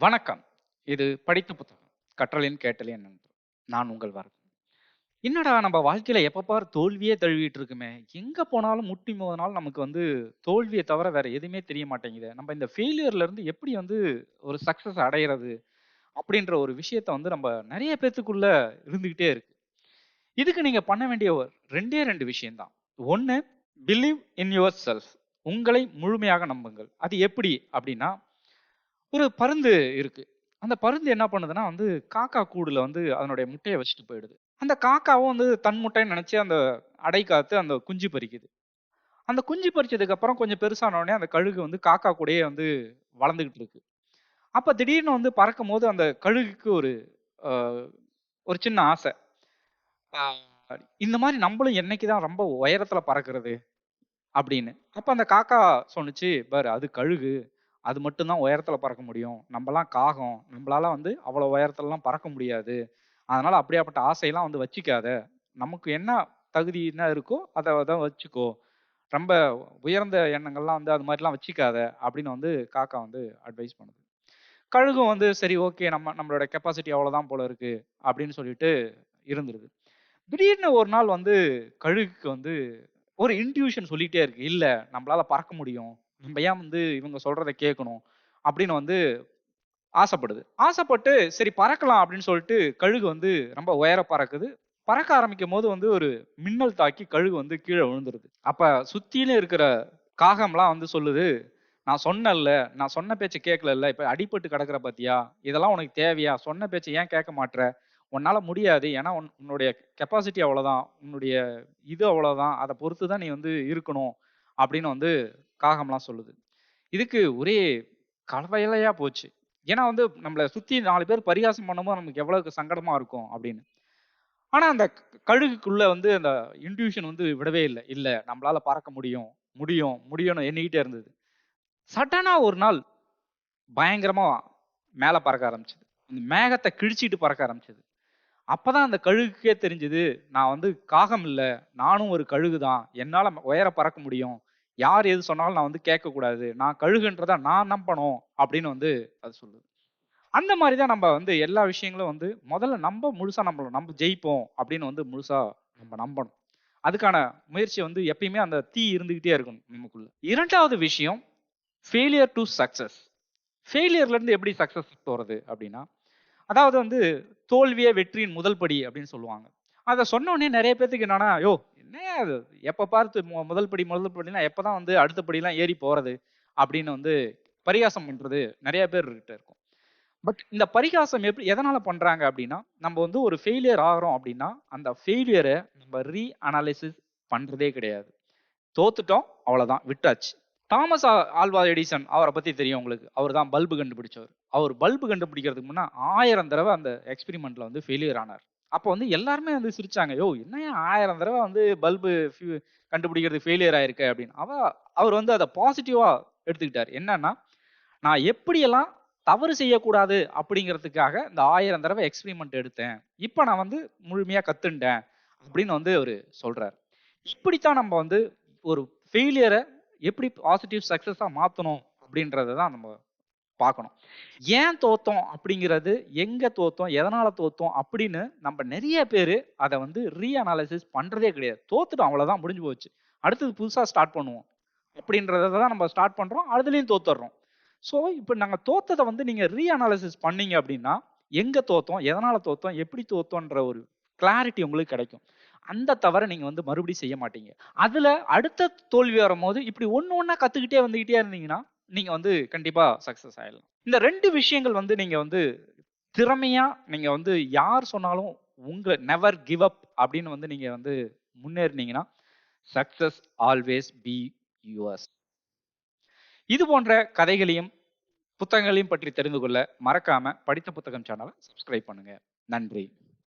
வணக்கம். இது படித்த புத்தகம். கற்றலின் கேட்டலின் நண்பர். நான் உங்கள் வரது. என்னடா நம்ம வாழ்க்கையில எப்ப பாரு தோல்வியே தழுவிட்டு இருக்குமே! எங்க போனாலும் முட்டி மோதினாலும் நமக்கு தோல்விய தவிர வேற எதுவுமே தெரிய மாட்டேங்குதே! நம்ம இந்த ஃபெயிலியர்ல இருந்து எப்படி ஒரு சக்சஸ் அடையறது? அப்படின்ற ஒரு விஷயத்த நம்ம நெறைய பேத்துக்குள்ள இருந்துகிட்டே இருக்கு. இதுக்கு நீங்க பண்ண வேண்டிய 2டே 2 விஷயம் தான். 1 பிலீவ் இன் யுவர் செல்ஃப். உங்களை முழுமையாக நம்புங்கள். அது எப்படி அப்படின்னா, ஒரு பருந்து இருக்கு. அந்த பருந்து என்ன பண்ணுதுன்னா காக்கா கூடுல அதனுடைய முட்டைய வச்சுட்டு போயிடுது. அந்த காக்காவும் தன் முட்டைன்னு நெனச்சு அந்த அடை காத்து அந்த குஞ்சு பொரிக்குது. அந்த குஞ்சு பொரிச்சதுக்கு அப்புறம் கொஞ்சம் பெருசான உடனே அந்த கழுகு காக்கா கூடயே வளர்ந்துகிட்டு இருக்கு. அப்ப திடீர்னு பறக்கும்போது அந்த கழுகுக்கு அ ஒரு சின்ன ஆசை. ஆ இந்த மாரி நம்பளும் என்னைக்கு தான் ரொம்ப உயரத்துல பறக்கிறது அப்படின்னு. அப்ப அந்த காக்கா சொன்னுச்சு, "பாரு அது கழுகு. அது மட்டும் தான் உயரத்துல பறக்க முடியும். நம்பலாம் காகம். நம்பளால அவ்வளோ உயரத்துலலாம் பறக்க முடியாது. அதனால அப்படியாப்பட்ட ஆசையெல்லாம் வச்சுக்காத. நமக்கு என்ன தகுதி என்ன இருக்கோ, அத அத வச்சுக்கோ. ரொம்ப உயர்ந்த எண்ணங்கள்லாம் அது மாரிலாம் வச்சுக்காத." அப்படின்னு காக்கா அட்வைஸ் பண்ணுது. கழுகும் சரி ஓகே நம்மளோட கெப்பாசிட்டி அவ்வளோதான் போல இருக்கு அப்படின்னு சொல்லிட்டு இருந்துருது. திடீர்னு ஒரு நாள் கழுகுக்கு ஒரு இன்ட்யூஷன் சொல்லிட்டே இருக்கு. இல்ல நம்மளால பறக்க முடியும். நம்ம ஏன் இவங்க சொல்றத கேட்கணும் அப்படின்னு ஆசைப்படுது. ஆசைப்பட்டு சரி பறக்கலாம் அப்படின்னு சொல்லிட்டு கழுகு ரொம்ப உயர பறக்குது. பறக்க ஆரம்பிக்கும்போது ஒரு மின்னல் தாக்கி கழுகு கீழ விழுந்துருது. அப்ப சுத்திலும் இருக்கிற காகம்லாம் சொல்லுது, "நான் சொன்னேன்ல, நான் சொன்ன பேச்ச கேட்கலல்ல. இப்ப அடிபட்டு கிடக்குற பாத்தியா? இதெல்லாம் உனக்கு தேவையா? சொன்ன பேச்ச ஏன் கேட்க மாட்ற? உன்னால முடியாது. ஏன்னா உன்னுடைய கெப்பாசிட்டி அவ்வளவுதான். உன்னுடைய இது அவ்வளவுதான். அத பொறுத்து தான் நீ இருக்கணும்." அப்படின்னு காகம்லாம் சொல்லுது. இதுக்கு ஒரே கவலையா போச்சு. ஏன்னா நம்மள சுத்தி 4 பேர் பரிகாசம் பண்ணும்போது நமக்கு எவ்வளவு சங்கடமா இருக்கும் அப்படின்னு. ஆனா அந்த கழுகுக்குள்ள அந்த இன்ட்யூஷன் விடவே இல்ல. இல்ல நம்மளால பறக்க முடியும், முடியும், முடியும்னு எண்ணிக்கிட்டே இருந்தது. சடனா ஒரு நாள் பயங்கரமா மேல பறக்க ஆரம்பிச்சது. அந்த மேகத்த கிழிச்சிட்டு பறக்க ஆரம்பிச்சது. அப்பதான் அந்த கழுகுக்கே தெரிஞ்சது, நான் காகம் இல்ல. நானும் ஒரு கழுகு தான். என்னால உயர பறக்க முடியும். யார் எது சொன்னாலும் நான் கேட்கக்கூடாது. நான் கழுகுன்றத நான் நம்பணும் அப்படின்னு அது சொல்லுது. அந்த மாரி தான் நம்ம எல்லா விஷயங்களும் முதல்ல முழுசா நம்பணும். நம்ம ஜெயிப்போம் அப்படின்னு முழுசா நம்ம நம்பணும். அதுக்கான முயற்சி எப்பயுமே அந்த தீ இருந்துகிட்டே இருக்கணும் நமக்குள்ள. 2வது விஷயம் ஃபெயிலியர் டூ சக்சஸ். ஃபெயிலியர்ல இருந்து எப்படி சக்சஸ் போறது அப்படின்னா, அதாவது தோல்வியே வெற்றியின் முதல் படி அப்படின்னு சொல்லுவாங்க. அத சொன்ன உடனே நெறைய பேத்துக்கு என்னன்னா, யோவ் என்னய்யா இது? எப்ப பார்த்து முதல் படி முதல் படின்னா எப்பதான் அடுத்த படிலாம் ஏறி போறது? அப்படின்னு பரிகாசம் பண்றது நெறைய பேர்கிட்ட இருக்கும். பட் இந்த பரிகாசம் எதனால பண்றாங்க அப்படின்னா, நம்ம ஒரு ஃபெயிலியர் ஆகுறோம் அப்படின்னா, அந்த ஃபெயிலியர நம்ம அனலைசிஸ் பண்றதே கிடையாது. தோத்துட்டோம் அவ்வளவுதான் விட்டாச்சு. தாமஸ் ஆல்வா எடிசன் அவர பத்தி தெரியும் உங்களுக்கு. அவர் தான் பல்பு கண்டுபிடிச்சவர். அவர் பல்பு கண்டுபிடிக்கிறதுக்கு முன்ன 1000 தடவ அந்த எக்ஸ்பெரிமென்ட்ல ஃபெயிலியர் ஆனார். அப்ப எல்லாருமே சிரிச்சாங்க. "யோவ் என்னய்யா 1000 தடவ பல்பு கண்டுபிடிக்கிறது ஃபெயிலியர் ஆயிருக்க" அப்படின்னு. அவர் அத பாசிட்டிவா எடுத்துக்கிட்டாரு. என்னன்னா, நான் எப்படியெல்லாம் தவறு செய்யக்கூடாது அப்படிங்கிறதுக்காக இந்த 1000 தடவ எக்ஸ்பெரிமென்ட் எடுத்தேன். இப்ப நான் முழுமையா கத்துண்டேன் அப்படின்னு அவரு சொல்றாரு. இப்படித்தான் நம்ம ஒரு ஃபெயிலியர எப்படி பாசிட்டிவ் சக்சஸா மாத்தணும் அப்படின்றத தான் நம்ம பார்க்கணும். ஏன் தோத்தோம் அப்படிங்கிறது, எங்க தோத்தோம், எதனால தோத்தோம் அப்படின்னு நம்ம நெறைய பேரு அத அனலைசிஸ் பண்றதே கிடையாது. தோத்துட்டோம் அவ்வளவுதான் முடிஞ்சு போச்சு. அடுத்தது புதுசா ஸ்டார்ட் பண்ணுவோம். அப்படின்றத தான் நம்ம ஸ்டார்ட் பண்றோம். அதுலயும் தோத்துடுறோம். சோ, இப்ப நாங்க தோத்தத நீங்க அனலைசிஸ் பண்ணீங்க அப்படின்னா, எங்க தோத்தோம், எதனால தோத்தோம், எப்படி தோத்தோன்ற ஒரு கிளாரிட்டி உங்களுக்கு கிடைக்கும். அந்த தவற நீங்க மறுபடியும் செய்ய மாட்டீங்க. அதுல அடுத்த தோல்வி வரும்போது இப்படி ஒண்ணு ஒண்ணா கத்துக்கிட்டே வந்துகிட்டே இருந்தீங்கன்னா, நீங்க கண்டிப்பா சக்சஸ் ஆயிடலாம். இந்த 2 விஷயங்கள் நீங்க திறமையா நீங்க யார் சொன்னாலும் நெவர் கிவ் அப் அப்படின்னு நீங்க முன்னேறுனீங்கன்னா, சக்சஸ் ஆல்வேஸ் பி யுவர்ஸ். இது போன்ற கதைகளையும், புத்தகங்களையும் பற்றி தெரிந்து கொள்ள மறக்காம படித்த புத்தகம் சேனலை சப்ஸ்கிரைப் பண்ணுங்க. நன்றி.